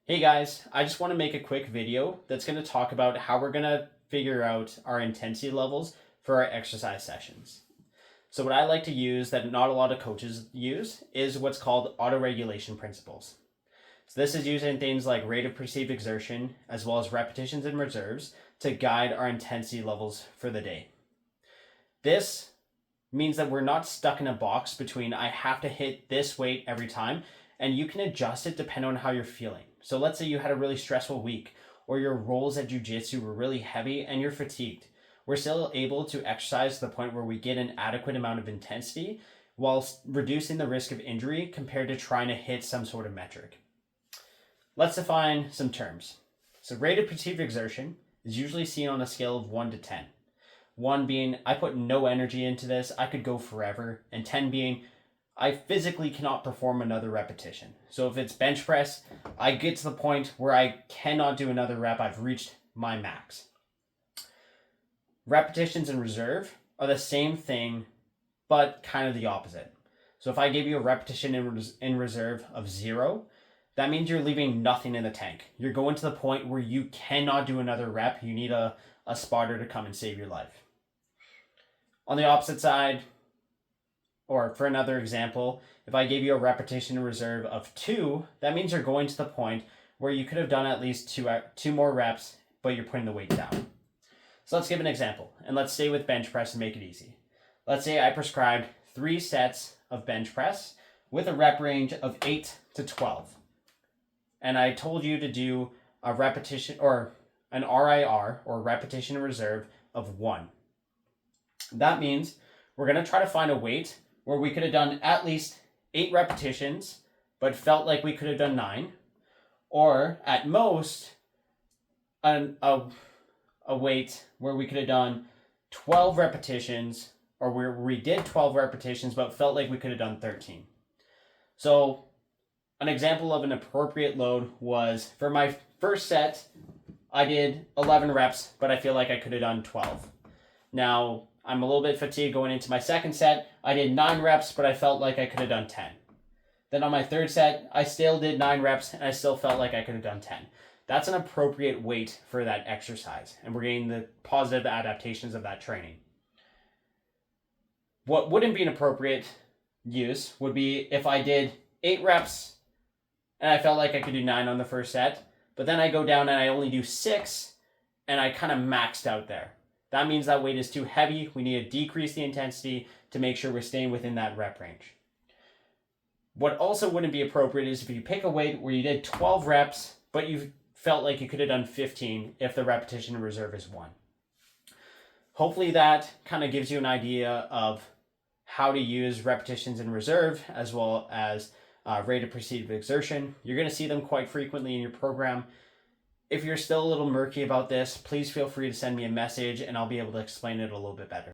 Hey guys, I just want to make a quick video that's going to talk about how we're going to figure out our intensity levels for our exercise sessions. So what I like to use that not a lot of coaches use is what's called auto-regulation principles. So this is using things like rate of perceived exertion as well as repetitions and reserves to guide our intensity levels for the day. This means that we're not stuck in a box between I have to hit this weight every time, and you can adjust it depending on how you're feeling. So let's say you had a really stressful week or your rolls at jiu-jitsu were really heavy and you're fatigued. We're still able to exercise to the point where we get an adequate amount of intensity while reducing the risk of injury compared to trying to hit some sort of metric. Let's define some terms. So rate of perceived exertion is usually seen on a scale of 1 to 10. 1 being, I put no energy into this, I could go forever, and 10 being, I physically cannot perform another repetition. So if it's bench press, I get to the point where I cannot do another rep, I've reached my max. Repetitions in reserve are the same thing, but kind of the opposite. So if I gave you a repetition in reserve of 0, that means you're leaving nothing in the tank. You're going to the point where you cannot do another rep. You need a spotter to come and save your life. On the opposite side, or for another example, if I gave you a repetition in reserve of 2, that means you're going to the point where you could have done at least two more reps, but you're putting the weight down. So let's give an example, and let's stay with bench press and make it easy. Let's say I prescribed 3 sets of bench press with a rep range of 8 to 12. And I told you to do a repetition or an RIR or repetition in reserve of 1. That means we're going to try to find a weight where we could have done at least 8 repetitions, but felt like we could have done 9, or at most a weight where we could have done 12 repetitions, or where we did 12 repetitions, but felt like we could have done 13. So an example of an appropriate load was for my first set, I did 11 reps, but I feel like I could have done 12. Now, I'm a little bit fatigued going into my second set. I did 9 reps, but I felt like I could have done 10. Then on my third set, I still did 9 reps, and I still felt like I could have done 10. That's an appropriate weight for that exercise, and we're getting the positive adaptations of that training. What wouldn't be an appropriate use would be if I did 8 reps, and I felt like I could do 9 on the first set, but then I go down and I only do 6, and I kind of maxed out there. That means that weight is too heavy. We need to decrease the intensity to make sure we're staying within that rep range. What also wouldn't be appropriate is if you pick a weight where you did 12 reps, but you felt like you could have done 15 if the repetition in reserve is 1. Hopefully that kind of gives you an idea of how to use repetitions in reserve as well as rate of perceived exertion. You're going to see them quite frequently in your program. If you're still a little murky about this, please feel free to send me a message and I'll be able to explain it a little bit better.